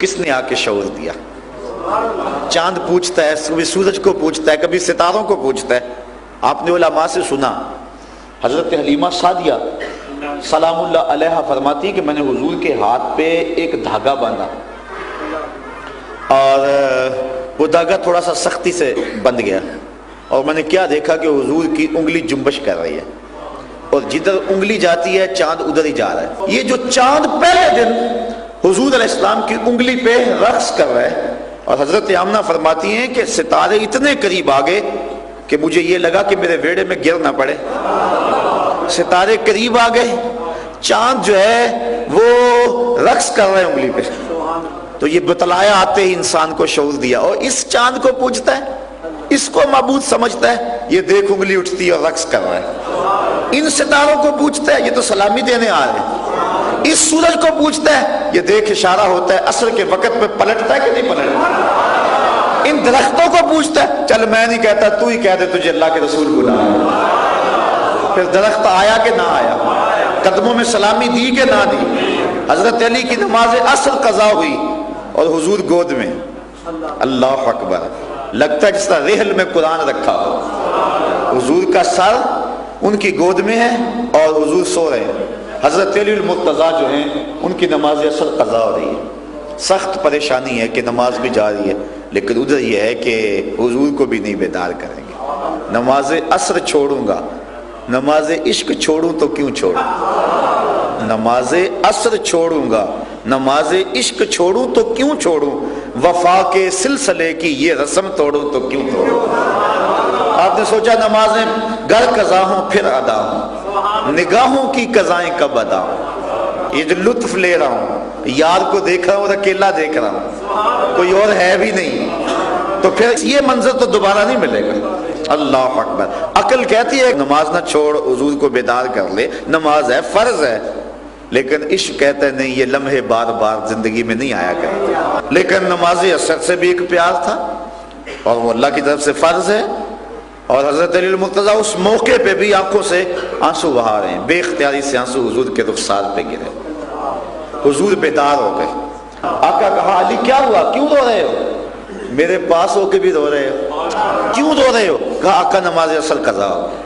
کس نے آ کے شعور دیا؟ چاند پوچھتا ہے، کبھی سورج کو پوچھتا ہے، کبھی ستاروں کو پوچھتا ہے۔ آپ نے علماء سے سنا، حضرت حلیمہ سعدیہ سلام اللہ علیہا فرماتی کہ میں نے حضور کے ہاتھ پہ ایک دھاگا باندھا اور وہ دھاگا تھوڑا سا سختی سے بندھ گیا، اور میں نے کیا دیکھا کہ حضور کی انگلی جنبش کر رہی ہے، اور جدھر انگلی جاتی ہے چاند ادھر ہی جا رہا ہے۔ یہ جو چاند پہلے دن حضور علیہ السلام کی انگلی پہ رقص کر رہا ہے، اور حضرت آمنہ فرماتی ہیں کہ ستارے اتنے قریب آ گئے کہ مجھے یہ لگا کہ میرے ویڑے میں گر نہ پڑے۔ ستارے قریب آ گئے، چاند جو ہے وہ رقص کر رہے ہیں انگلی پہ، تو یہ بتلایا آتے ہی انسان کو شعور دیا، اور اس چاند کو پوچھتا ہے، اس کو معبود سمجھتا ہے، یہ دیکھ انگلی اٹھتی ہے اور رقص کر رہا ہے۔ ان ستاروں کو پوچھتا ہے، یہ تو سلامی دینے آ رہے ہیں۔ اس سورج کو پوچھتا ہے، یہ دیکھ اشارہ ہوتا ہے عصر کے وقت میں پلٹتا ہے کہ نہیں پلٹتا۔ ان درختوں کو پوچھتا ہے، چل میں نہیں کہتا تو ہی کہہ دے تجھے اللہ کے رسول بلایا۔ پھر درخت آیا کہ نہ آیا، قدموں میں سلامی دی کہ نہ دی۔ حضرت علی کی نماز عصر قضا ہوئی اور حضور گود میں، اللہ اکبر، لگتا ہے جس طرح رحل میں قرآن رکھا ہو۔ حضور کا سر ان کی گود میں ہے اور حضور سو رہے ہیں۔ حضرت علی المرتضیٰ جو ہیں ان کی نماز عصر قضا ہو رہی ہے۔ سخت پریشانی ہے کہ نماز بھی جاری ہے، لیکن ادھر یہ ہے کہ حضور کو بھی نہیں بیدار کریں گے۔ نماز عصر چھوڑوں گا، نماز عشق چھوڑوں تو کیوں چھوڑوں، نماز عصر چھوڑوں گا، نماز عشق چھوڑوں تو کیوں چھوڑوں، وفا کے سلسلے کی یہ رسم توڑوں تو کیوں توڑوں۔ آپ نے سوچا نمازیں گر قضا ہوں پھر ادا ہوں، نگاہوں کی قضائیں کب ادا ہوں۔ یہ جو لطف لے رہا ہوں، یار کو دیکھ رہا ہوں اور اکیلا دیکھ رہا ہوں، کوئی اور ہے بھی نہیں، تو پھر یہ منظر تو دوبارہ نہیں ملے گا۔ اللہ اکبر۔ عقل کہتی ہے نماز نہ چھوڑ، حضور کو بیدار کر لے، نماز ہے، فرض ہے، لیکن عشق کہتا ہے نہیں، یہ لمحے بار بار زندگی میں نہیں آیا کرتے۔ لیکن نماز عصر سے بھی ایک پیار تھا، اور وہ اللہ کی طرف سے فرض ہے، اور حضرت علی المرتضیٰ اس موقع پہ بھی آنکھوں سے آنسو بہا رہے ہیں، بے اختیاری سے آنسو حضور کے رخسار پہ گرے۔ حضور بیدار ہو گئے۔ آقا کہا علی کیا ہوا، کیوں رو رہے ہو؟ میرے پاس ہو کے بھی رو رہے ہو، کیوں رو رہے ہو؟ کہا آقا نماز عصر قضا ہو گئی،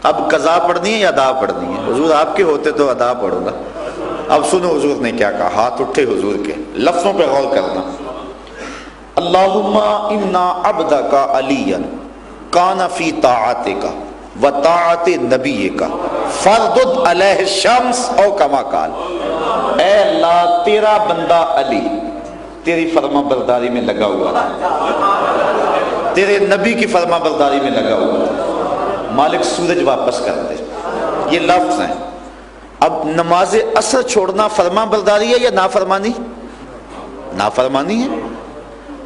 اب قضا پڑھنی ہے یا ادا پڑھنی ہے؟ حضور آپ کے ہوتے تو ادا پڑھوں گا۔ اب سنو حضور نے کیا کہا، ہاتھ اٹھے حضور کے، لفظوں پہ غور کرنا۔ اللہم انا عبدک علی کان فی طاعتک و طاعت نبیک فردد علیہ الشمس او کما قال۔ اے اللہ تیرا بندہ علی تیری فرما برداری میں لگا ہوا تھا، تیرے نبی کی فرما برداری میں لگا ہوا تھا، مالک سورج واپس کر دے۔ یہ لفظ ہیں۔ اب نماز عصر چھوڑنا فرما برداری ہے یا نافرمانی؟ نافرمانی ہے۔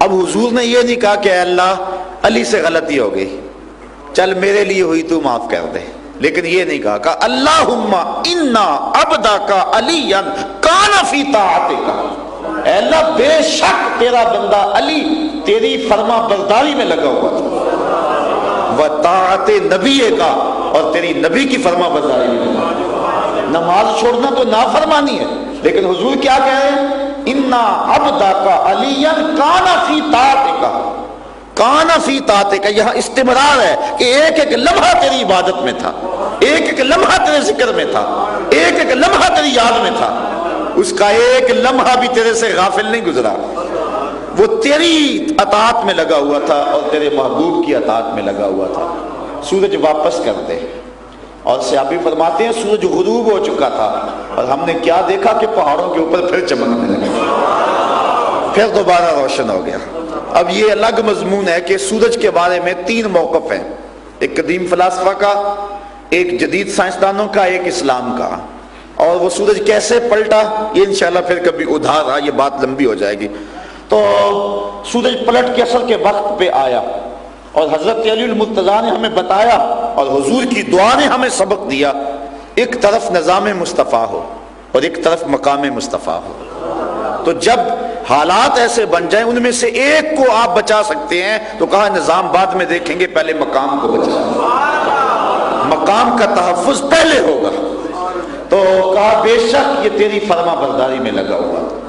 اب حضور نے یہ نہیں کہا کہ اے اللہ علی سے غلطی ہو گئی، چل میرے لیے ہوئی تو معاف کر دے، لیکن یہ نہیں کہا کہ اللہم انا عبدک علی کان فی طاعتک، اے اللہ بے شک تیرا بندہ علی تیری فرما برداری میں لگا ہوا تھا، وطاعت نبی کا، اور تیری نبی کی فرما برداری میں لگا ہوا۔ نماز چھوڑنا تو نافرمانی ہے، لیکن حضور کیا کہہ رہے ہیں، انا عبدک علی کان فی طاعتک، کان فی طاعتک، یہاں استمرار ہے کہ ایک ایک لمحہ تیری عبادت میں تھا، ایک ایک لمحہ تیرے ذکر میں تھا، ایک ایک لمحہ تیری یاد میں تھا، اس کا ایک لمحہ بھی تیرے سے غافل نہیں گزرا، وہ تیری اطاعت میں لگا ہوا تھا اور تیرے محبوب کی اطاعت میں لگا ہوا تھا۔ سورج واپس کر دے، اور صحابی فرماتے ہیں سورج غروب ہو چکا تھا، اور ہم نے کیا دیکھا کہ پہاڑوں کے اوپر پھر چمکنے لگا، پھر دوبارہ روشن ہو گیا۔ اب یہ الگ مضمون ہے کہ سورج کے بارے میں تین موقف ہیں، ایک قدیم فلاسفہ کا، ایک جدید سائنسدانوں کا، ایک اسلام کا، اور وہ سورج کیسے پلٹا یہ انشاءاللہ پھر کبھی ادھار یہ بات لمبی ہو جائے گی۔ تو سورج پلٹ کے عصر کے وقت پہ آیا، اور حضرت علی المرتضیٰ نے ہمیں بتایا اور حضور کی دعا نے ہمیں سبق دیا، ایک طرف نظام مصطفیٰ ہو اور ایک طرف مقام مصطفیٰ ہو۔ تو جب حالات ایسے بن جائیں ان میں سے ایک کو آپ بچا سکتے ہیں تو کہا نظام بعد میں دیکھیں گے، پہلے مقام کو بچائیں، مقام کا تحفظ پہلے ہوگا۔ تو کہا بے شک یہ تیری فرما برداری میں لگا ہوا تھا۔